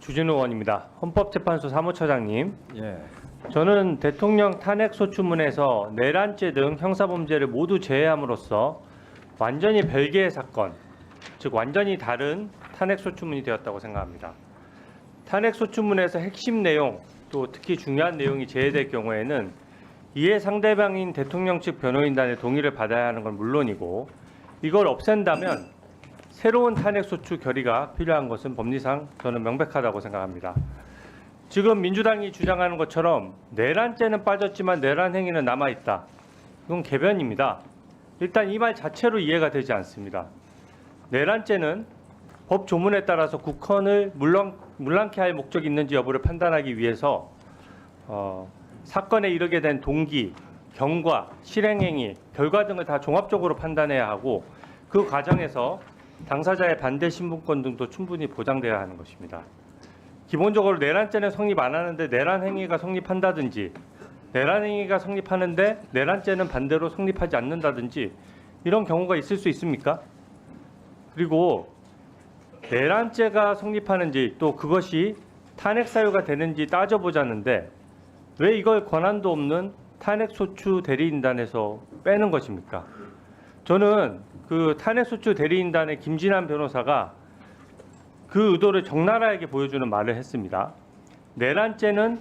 주진우 의원입니다. 헌법재판소 사무처장님, 예. 저는 대통령 탄핵소추문에서 내란죄 등 형사범죄를 모두 제외함으로써 완전히 별개의 사건, 즉 완전히 다른 탄핵소추문이 되었다고 생각합니다. 탄핵소추문에서 핵심 내용, 또 특히 중요한 내용이 제외될 경우에는 이에 상대방인 대통령 측 변호인단의 동의를 받아야 하는 건 물론이고, 이걸 없앤다면 새로운 탄핵소추 결의가 필요한 것은 법리상 저는 명백하다고 생각합니다. 지금 민주당이 주장하는 것처럼 내란죄는 빠졌지만 내란 행위는 남아있다. 이건 궤변입니다. 일단 이 말 자체로 이해가 되지 않습니다. 내란죄는 법 조문에 따라서 국헌을 물랑케 할 목적이 있는지 여부를 판단하기 위해서 사건에 이르게 된 동기, 경과, 실행행위, 결과 등을 다 종합적으로 판단해야 하고, 그 과정에서 당사자의 반대 신분권 등도 충분히 보장돼야 하는 것입니다. 기본적으로 내란죄는 성립 안 하는데 내란 행위가 성립한다든지, 내란 행위가 성립하는데 내란죄는 반대로 성립하지 않는다든지, 이런 경우가 있을 수 있습니까? 그리고 내란죄가 성립하는지, 또 그것이 탄핵 사유가 되는지 따져보자는데 왜 이걸 권한도 없는 탄핵소추 대리인단에서 빼는 것입니까? 저는 그 탄핵소추 대리인단의 김진환 변호사가 그 의도를 적나라하게 보여주는 말을 했습니다. 내란죄는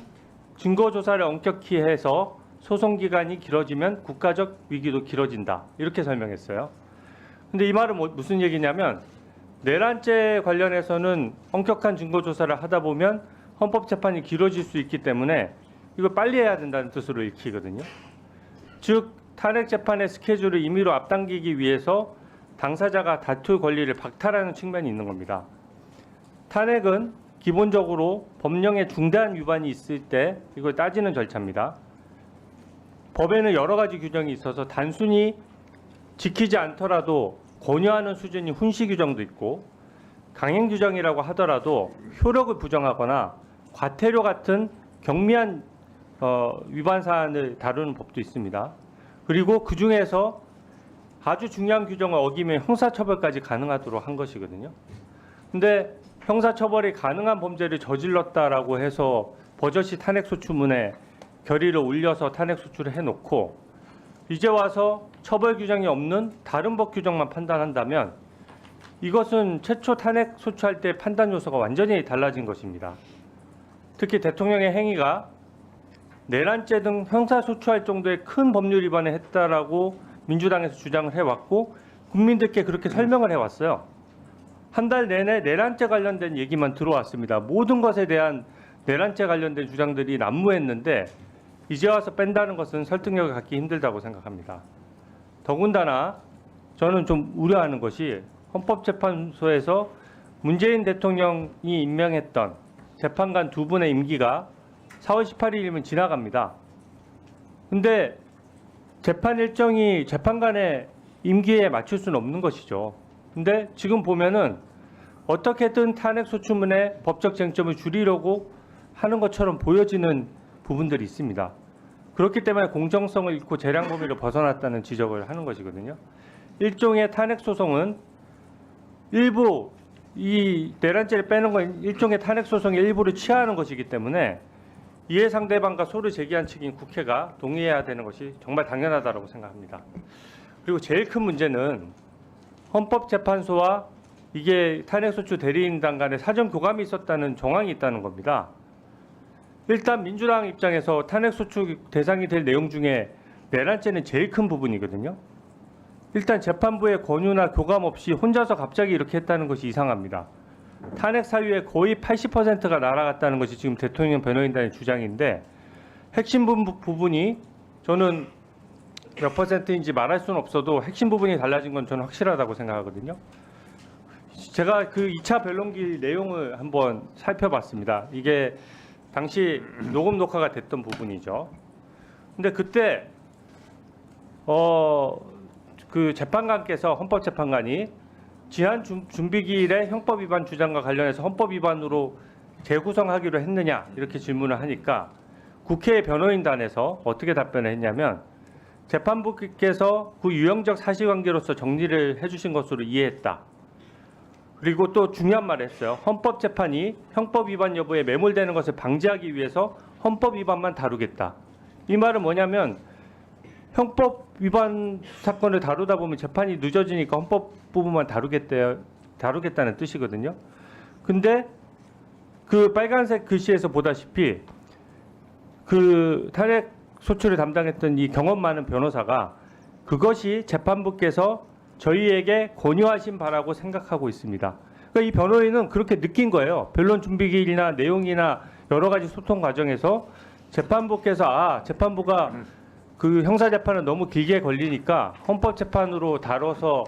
증거조사를 엄격히 해서 소송기간이 길어지면 국가적 위기도 길어진다. 이렇게 설명했어요. 근데 이 말은 무슨 얘기냐면, 내란죄 관련해서는 엄격한 증거조사를 하다 보면 헌법재판이 길어질 수 있기 때문에 이걸 빨리 해야 된다는 뜻으로 읽히거든요. 즉, 탄핵재판의 스케줄을 임의로 앞당기기 위해서 당사자가 다툴 권리를 박탈하는 측면이 있는 겁니다. 탄핵은 기본적으로 법령에 중대한 위반이 있을 때 이걸 따지는 절차입니다. 법에는 여러 가지 규정이 있어서 단순히 지키지 않더라도 권유하는 수준이 훈시 규정도 있고, 강행 규정이라고 하더라도 효력을 부정하거나 과태료 같은 경미한 위반 사안을 다루는 법도 있습니다. 그리고 그 중에서 아주 중요한 규정을 어기면 형사처벌까지 가능하도록 한 것이거든요. 근데 형사처벌이 가능한 범죄를 저질렀다라고 해서 버젓이 탄핵소추문에 결의를 올려서 탄핵소추를 해놓고 이제 와서 처벌 규정이 없는 다른 법 규정만 판단한다면 이것은 최초 탄핵소추할 때 판단 요소가 완전히 달라진 것입니다. 특히 대통령의 행위가 내란죄 등 형사소추할 정도의 큰 법률 위반을 했다라고 민주당에서 주장을 해왔고, 국민들께 그렇게 설명을 해왔어요. 한 달 내내 내란죄 관련된 얘기만 들어왔습니다. 모든 것에 대한 내란죄 관련된 주장들이 난무했는데 이제 와서 뺀다는 것은 설득력을 갖기 힘들다고 생각합니다. 더군다나 저는 좀 우려하는 것이, 헌법재판소에서 문재인 대통령이 임명했던 재판관 두 분의 임기가 4월 18일이면 지나갑니다. 근데 재판 일정이 재판관의 임기에 맞출 수는 없는 것이죠. 근데 지금 보면은 어떻게든 탄핵소추문의 법적 쟁점을 줄이려고 하는 것처럼 보여지는 부분들이 있습니다. 그렇기 때문에 공정성을 잃고 재량 범위를 벗어났다는 지적을 하는 것이거든요. 일종의 탄핵소송은 일부 이 내란죄를 빼는 건 일종의 탄핵소송의 일부를 취하하는 것이기 때문에 이해 상대방과 소를 제기한 측인 국회가 동의해야 되는 것이 정말 당연하다고 생각합니다. 그리고 제일 큰 문제는 헌법재판소와 이게 탄핵소추 대리인단 간에 사전 교감이 있었다는 정황이 있다는 겁니다. 일단 민주당 입장에서 탄핵소추 대상이 될 내용 중에 내란죄는 제일 큰 부분이거든요. 일단 재판부의 권유나 교감 없이 혼자서 갑자기 이렇게 했다는 것이 이상합니다. 탄핵 사유의 거의 80%가 날아갔다는 것이 지금 대통령 변호인단의 주장인데, 핵심 부분이 저는 몇 퍼센트인지 말할 수는 없어도 핵심 부분이 달라진 건 저는 확실하다고 생각하거든요. 제가 그 2차 변론기 내용을 한번 살펴봤습니다. 이게 당시 녹음 녹화가 됐던 부분이죠. 근데 그때 그 재판관께서, 헌법재판관이 지난 준비기일에 형법 위반 주장과 관련해서 헌법 위반으로 재구성하기로 했느냐 이렇게 질문을 하니까 국회 변호인단에서 어떻게 답변을 했냐면, 재판부께서 그 유형적 사실관계로서 정리를 해주신 것으로 이해했다. 그리고 또 중요한 말을 했어요. 헌법재판이 형법 위반 여부에 매몰되는 것을 방지하기 위해서 헌법 위반만 다루겠다. 이 말은 뭐냐면 형법 위반 사건을 다루다 보면 재판이 늦어지니까 헌법 부분만 다루겠다는 뜻이거든요. 근데 그 빨간색 글씨에서 보다시피 그 탄핵 소추를 담당했던 이 경험 많은 변호사가 그것이 재판부께서 저희에게 권유하신 바라고 생각하고 있습니다. 그러니까 이 변호인은 그렇게 느낀 거예요. 변론 준비기일이나 내용이나 여러 가지 소통 과정에서 재판부께서 재판부가 그 형사재판은 너무 길게 걸리니까 헌법재판으로 다뤄서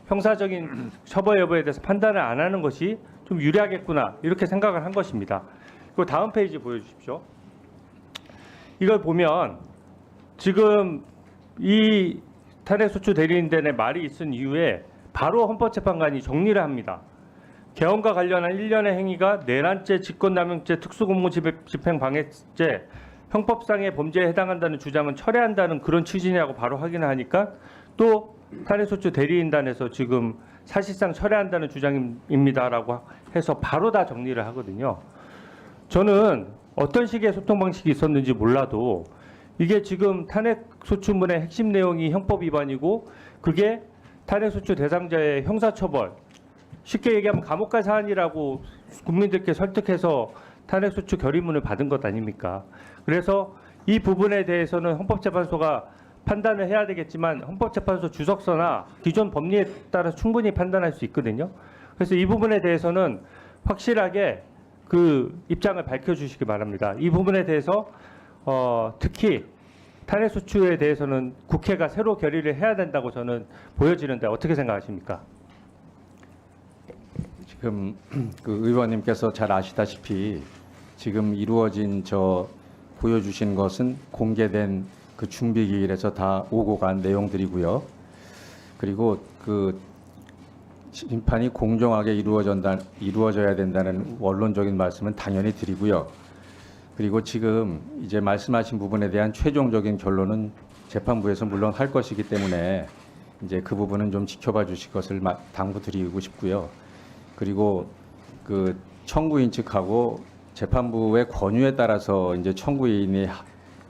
형사적인 처벌 여부에 대해서 판단을 안 하는 것이 좀 유리하겠구나 이렇게 생각을 한 것입니다. 그리고 다음 페이지 보여주십시오. 이걸 보면 지금 이 탄핵소추 대리인단의 말이 있은 이후에 바로 헌법재판관이 정리를 합니다. 개헌과 관련한 일련의 행위가 내란죄, 직권남용죄, 특수공무집행방해죄, 형법상의 범죄에 해당한다는 주장은 철회한다는 그런 취지냐고 바로 확인을 하니까 또 탄핵소추 대리인단에서 지금 사실상 철회한다는 주장입니다라고 해서 바로 다 정리를 하거든요. 저는 어떤 식의 소통 방식이 있었는지 몰라도 이게 지금 탄핵소추문의 핵심 내용이 형법 위반이고 그게 탄핵소추 대상자의 형사처벌, 쉽게 얘기하면 감옥 갈 사안이라고 국민들께 설득해서 탄핵소추 결의문을 받은 것 아닙니까? 그래서 이 부분에 대해서는 헌법재판소가 판단을 해야 되겠지만 헌법재판소 주석서나 기존 법리에 따라 충분히 판단할 수 있거든요. 그래서 이 부분에 대해서는 확실하게 그 입장을 밝혀주시기 바랍니다. 이 부분에 대해서 특히 탄핵소추에 대해서는 국회가 새로 결의를 해야 된다고 저는 보여지는데 어떻게 생각하십니까? 지금 그 의원님께서 잘 아시다시피 지금 이루어진 보여주신 것은 공개된 그 준비기일에서 다 오고 간 내용들이고요. 그리고 그 심판이 공정하게 이루어져야 된다는 원론적인 말씀은 당연히 드리고요. 그리고 지금 이제 말씀하신 부분에 대한 최종적인 결론은 재판부에서 물론 할 것이기 때문에 이제 그 부분은 좀 지켜봐 주실 것을 당부드리고 싶고요. 그리고 그 청구인 측하고 재판부의 권유에 따라서 이제 청구인이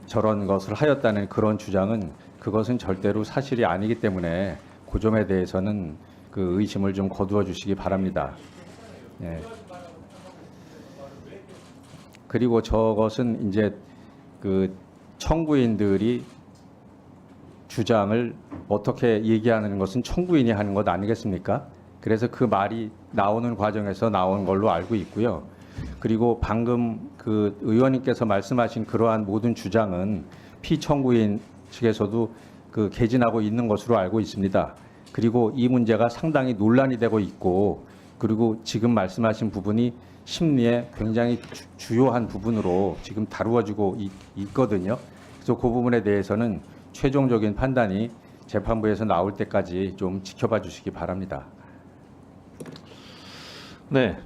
저런 것을 하였다는 그런 주장은 그것은 절대로 사실이 아니기 때문에 그 점에 대해서는 그 의심을 좀 거두어 주시기 바랍니다. 예. 그리고 저것은 이제 그 청구인들이 주장을 어떻게 얘기하는 것은 청구인이 하는 것 아니겠습니까? 그래서 그 말이 나오는 과정에서 나온 걸로 알고 있고요. 그리고 방금 그 의원님께서 말씀하신 그러한 모든 주장은 피청구인 측에서도 그 개진하고 있는 것으로 알고 있습니다. 그리고 이 문제가 상당히 논란이 되고 있고 그리고 지금 말씀하신 부분이 심리에 굉장히 주요한 부분으로 지금 다루어지고 있거든요. 그래서 그 부분에 대해서는 최종적인 판단이 재판부에서 나올 때까지 좀 지켜봐 주시기 바랍니다. 네,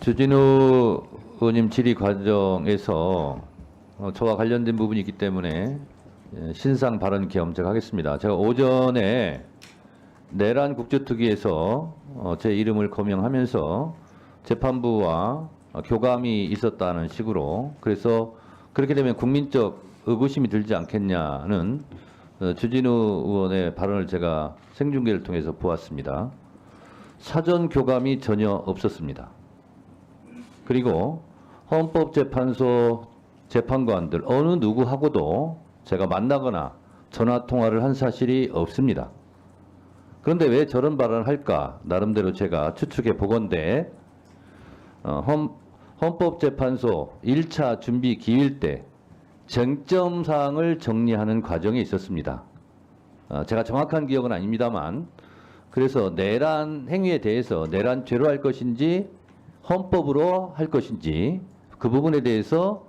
주진우 의원님 질의 과정에서 저와 관련된 부분이 있기 때문에 신상 발언 겸 제가 하겠습니다. 제가 오전에 내란 국제특위에서 제 이름을 거명하면서 재판부와 교감이 있었다는 식으로 그래서 그렇게 되면 국민적 의구심이 들지 않겠냐는 주진우 의원의 발언을 제가 생중계를 통해서 보았습니다. 사전 교감이 전혀 없었습니다. 그리고 헌법재판소 재판관들 어느 누구하고도 제가 만나거나 전화 통화를 한 사실이 없습니다. 그런데 왜 저런 발언을 할까? 나름대로 제가 추측해 보건대 헌법재판소 1차 준비 기일 때 쟁점사항을 정리하는 과정이 있었습니다. 제가 정확한 기억은 아닙니다만 그래서 내란 행위에 대해서 내란죄로 할 것인지 헌법으로 할 것인지 그 부분에 대해서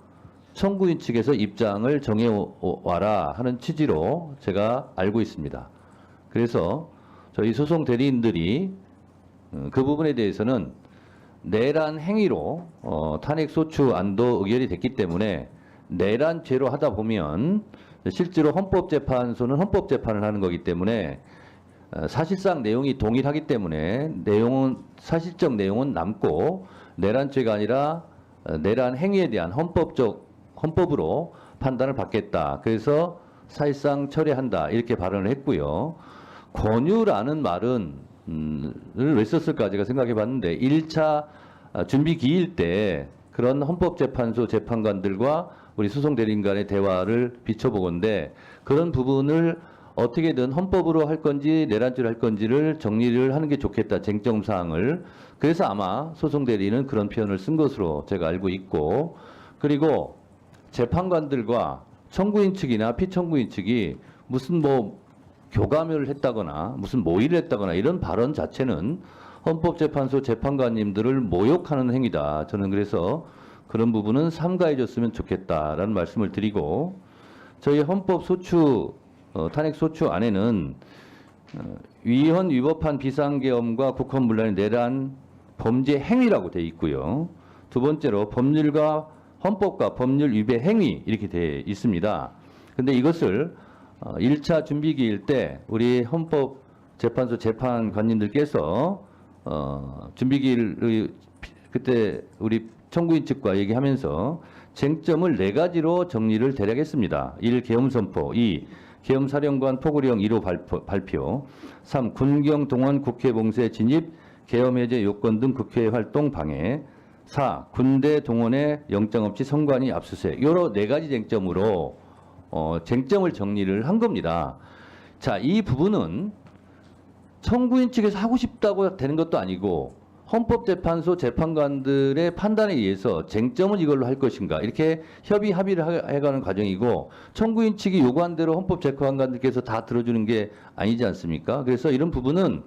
청구인 측에서 입장을 정해와라 하는 취지로 제가 알고 있습니다. 그래서 저희 소송 대리인들이 그 부분에 대해서는 내란 행위로 탄핵소추 안도 의결이 됐기 때문에 내란죄로 하다 보면 실제로 헌법재판소는 헌법재판을 하는 거기 때문에 사실상 내용이 동일하기 때문에 사실적 내용은 남고 내란죄가 아니라 내란 행위에 대한 헌법으로 판단을 받겠다. 그래서 사실상 철회한다. 이렇게 발언을 했고요. 권유라는 말은 왜 썼을까 제가 생각해 봤는데 1차 준비 기일 때 그런 헌법재판소 재판관들과 우리 소송대리인 간의 대화를 비춰보건데 그런 부분을 어떻게든 헌법으로 할 건지 내란죄로 할 건지를 정리를 하는 게 좋겠다. 쟁점 사항을. 그래서 아마 소송대리인은 그런 표현을 쓴 것으로 제가 알고 있고 그리고 재판관들과 청구인 측이나 피청구인 측이 무슨 교감을 했다거나 무슨 모의를 했다거나 이런 발언 자체는 헌법재판소 재판관님들을 모욕하는 행위다. 저는 그래서 그런 부분은 삼가해 줬으면 좋겠다라는 말씀을 드리고 저희 탄핵소추 안에는 위헌 위법한 비상계엄과 국헌문란의 내란 범죄 행위라고 돼 있고요. 두 번째로 법률과 헌법과 법률 위배 행위 이렇게 돼 있습니다. 근데 이것을 1차 준비기일 때 우리 헌법재판소 재판관님들께서 준비기일 그때 우리 청구인 측과 얘기하면서 쟁점을 4가지로 정리를 대략 했습니다. 1. 계엄선포 2. 계엄사령관 포고령 1호 발표 3. 군경 동원 국회 봉쇄 진입 계엄해제 요건 등 국회 활동 방해 4. 군대 동원에 영장 없이 선관위 압수수색 여러 4가지 쟁점으로 쟁점을 정리를 한 겁니다. 자, 이 부분은 청구인 측에서 하고 싶다고 되는 것도 아니고 헌법재판소 재판관들의 판단에 의해서 쟁점은 이걸로 할 것인가 이렇게 합의를 해가는 과정이고 청구인 측이 요구한 대로 헌법재판관들께서 다 들어주는 게 아니지 않습니까? 그래서 이런 부분은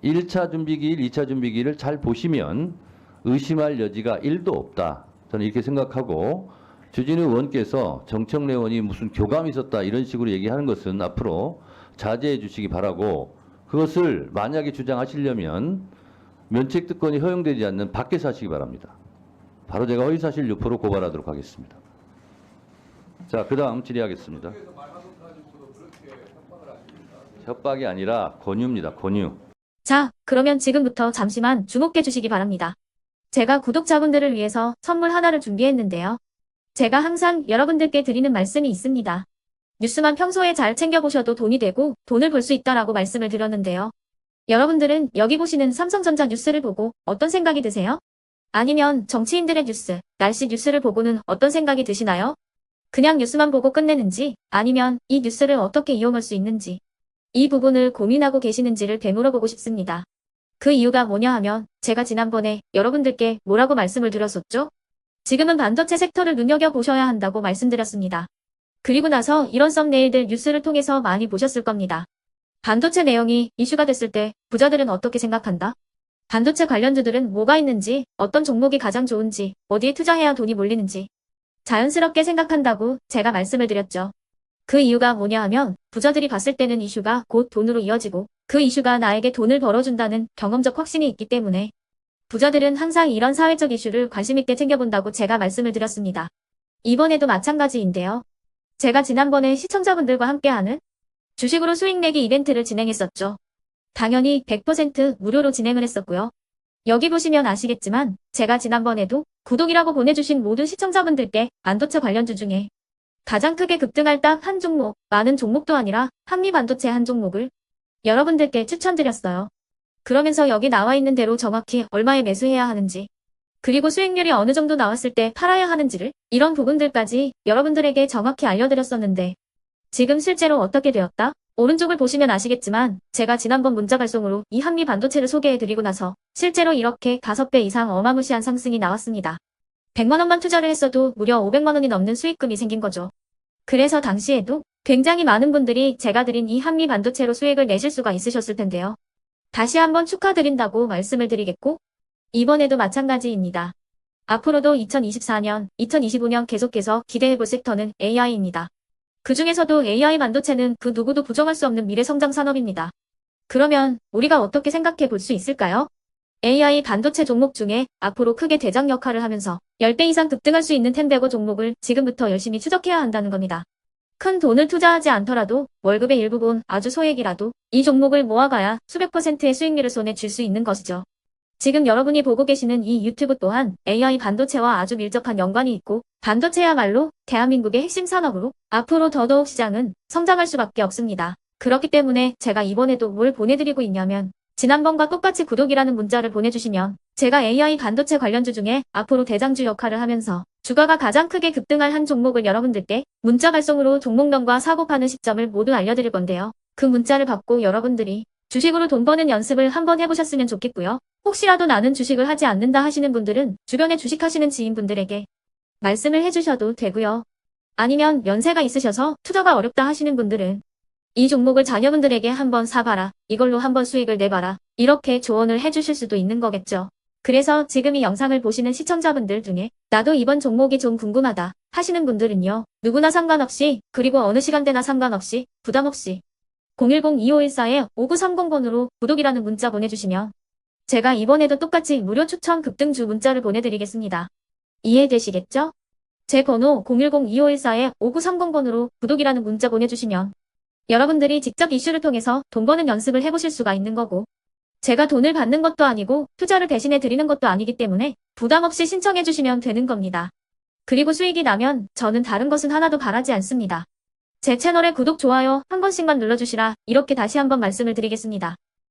1차 준비기일, 2차 준비기일을 잘 보시면 의심할 여지가 1도 없다. 저는 이렇게 생각하고 주진우 의원께서 정청래 의원이 무슨 교감이 있었다 이런 식으로 얘기하는 것은 앞으로 자제해 주시기 바라고 그것을 만약에 주장하시려면 면책특권이 허용되지 않는 밖에서 하시기 바랍니다. 바로 제가 허위사실 유포로 고발하도록 하겠습니다. 자, 그 다음 질의하겠습니다. 협박이 아니라 권유입니다. 권유. 자, 그러면 지금부터 잠시만 주목해 주시기 바랍니다. 제가 구독자분들을 위해서 선물 하나를 준비했는데요. 제가 항상 여러분들께 드리는 말씀이 있습니다. 뉴스만 평소에 잘 챙겨보셔도 돈이 되고 돈을 벌 수 있다라고 말씀을 드렸는데요. 여러분들은 여기 보시는 삼성전자 뉴스를 보고 어떤 생각이 드세요? 아니면 정치인들의 뉴스, 날씨 뉴스를 보고는 어떤 생각이 드시나요? 그냥 뉴스만 보고 끝내는지 아니면 이 뉴스를 어떻게 이용할 수 있는지 이 부분을 고민하고 계시는지를 되물어보고 싶습니다. 그 이유가 뭐냐 하면 제가 지난번에 여러분들께 뭐라고 말씀을 드렸었죠? 지금은 반도체 섹터를 눈여겨보셔야 한다고 말씀드렸습니다. 그리고 나서 이런 썸네일들 뉴스를 통해서 많이 보셨을 겁니다. 반도체 내용이 이슈가 됐을 때 부자들은 어떻게 생각한다? 반도체 관련주들은 뭐가 있는지, 어떤 종목이 가장 좋은지, 어디에 투자해야 돈이 몰리는지 자연스럽게 생각한다고 제가 말씀을 드렸죠. 그 이유가 뭐냐 하면 부자들이 봤을 때는 이슈가 곧 돈으로 이어지고 그 이슈가 나에게 돈을 벌어준다는 경험적 확신이 있기 때문에 부자들은 항상 이런 사회적 이슈를 관심 있게 챙겨본다고 제가 말씀을 드렸습니다. 이번에도 마찬가지인데요. 제가 지난번에 시청자분들과 함께하는 주식으로 수익 내기 이벤트를 진행했었죠. 당연히 100% 무료로 진행을 했었고요. 여기 보시면 아시겠지만 제가 지난번에도 구독이라고 보내주신 모든 시청자분들께 반도체 관련주 중에 가장 크게 급등할 딱 한 종목, 많은 종목도 아니라 한미반도체 한 종목을 여러분들께 추천드렸어요. 그러면서 여기 나와 있는 대로 정확히 얼마에 매수해야 하는지 그리고 수익률이 어느 정도 나왔을 때 팔아야 하는지를 이런 부분들까지 여러분들에게 정확히 알려드렸었는데 지금 실제로 어떻게 되었다? 오른쪽을 보시면 아시겠지만 제가 지난번 문자 발송으로 이 한미 반도체를 소개해드리고 나서 실제로 이렇게 5배 이상 어마무시한 상승이 나왔습니다. 100만 원만 투자를 했어도 무려 500만 원이 넘는 수익금이 생긴 거죠. 그래서 당시에도 굉장히 많은 분들이 제가 드린 이 한미 반도체로 수익을 내실 수가 있으셨을 텐데요. 다시 한번 축하드린다고 말씀을 드리겠고 이번에도 마찬가지입니다. 앞으로도 2024년, 2025년 계속해서 기대해볼 섹터는 AI입니다. 그 중에서도 AI 반도체는 그 누구도 부정할 수 없는 미래성장 산업입니다. 그러면 우리가 어떻게 생각해 볼 수 있을까요? AI 반도체 종목 중에 앞으로 크게 대장 역할을 하면서 10배 이상 급등할 수 있는 텐베고 종목을 지금부터 열심히 추적해야 한다는 겁니다. 큰 돈을 투자하지 않더라도 월급의 일부분 아주 소액이라도 이 종목을 모아가야 수백 %의 수익률을 손에 쥘 수 있는 것이죠. 지금 여러분이 보고 계시는 이 유튜브 또한 AI 반도체와 아주 밀접한 연관이 있고 반도체야말로 대한민국의 핵심 산업으로 앞으로 더더욱 시장은 성장할 수밖에 없습니다. 그렇기 때문에 제가 이번에도 뭘 보내드리고 있냐면 지난번과 똑같이 구독이라는 문자를 보내주시면 제가 AI 반도체 관련주 중에 앞으로 대장주 역할을 하면서 주가가 가장 크게 급등할 한 종목을 여러분들께 문자 발송으로 종목명과 사고 파는 시점을 모두 알려드릴 건데요. 그 문자를 받고 여러분들이 주식으로 돈 버는 연습을 한번 해보셨으면 좋겠고요. 혹시라도 나는 주식을 하지 않는다 하시는 분들은 주변에 주식하시는 지인분들에게 말씀을 해주셔도 되고요. 아니면 연세가 있으셔서 투자가 어렵다 하시는 분들은 이 종목을 자녀분들에게 한번 사봐라. 이걸로 한번 수익을 내봐라. 이렇게 조언을 해주실 수도 있는 거겠죠. 그래서 지금 이 영상을 보시는 시청자분들 중에 나도 이번 종목이 좀 궁금하다 하시는 분들은요. 누구나 상관없이 그리고 어느 시간대나 상관없이 부담없이 010-2514-5930번으로 구독이라는 문자 보내주시면 제가 이번에도 똑같이 무료 추천 급등주 문자를 보내드리겠습니다. 이해되시겠죠? 제 번호 010-2514-5930번으로 구독이라는 문자 보내주시면 여러분들이 직접 이슈를 통해서 돈 버는 연습을 해보실 수가 있는 거고 제가 돈을 받는 것도 아니고 투자를 대신해 드리는 것도 아니기 때문에 부담 없이 신청해 주시면 되는 겁니다. 그리고 수익이 나면 저는 다른 것은 하나도 바라지 않습니다. 제 채널에 구독, 좋아요 한 번씩만 눌러주시라 이렇게 다시 한번 말씀을 드리겠습니다.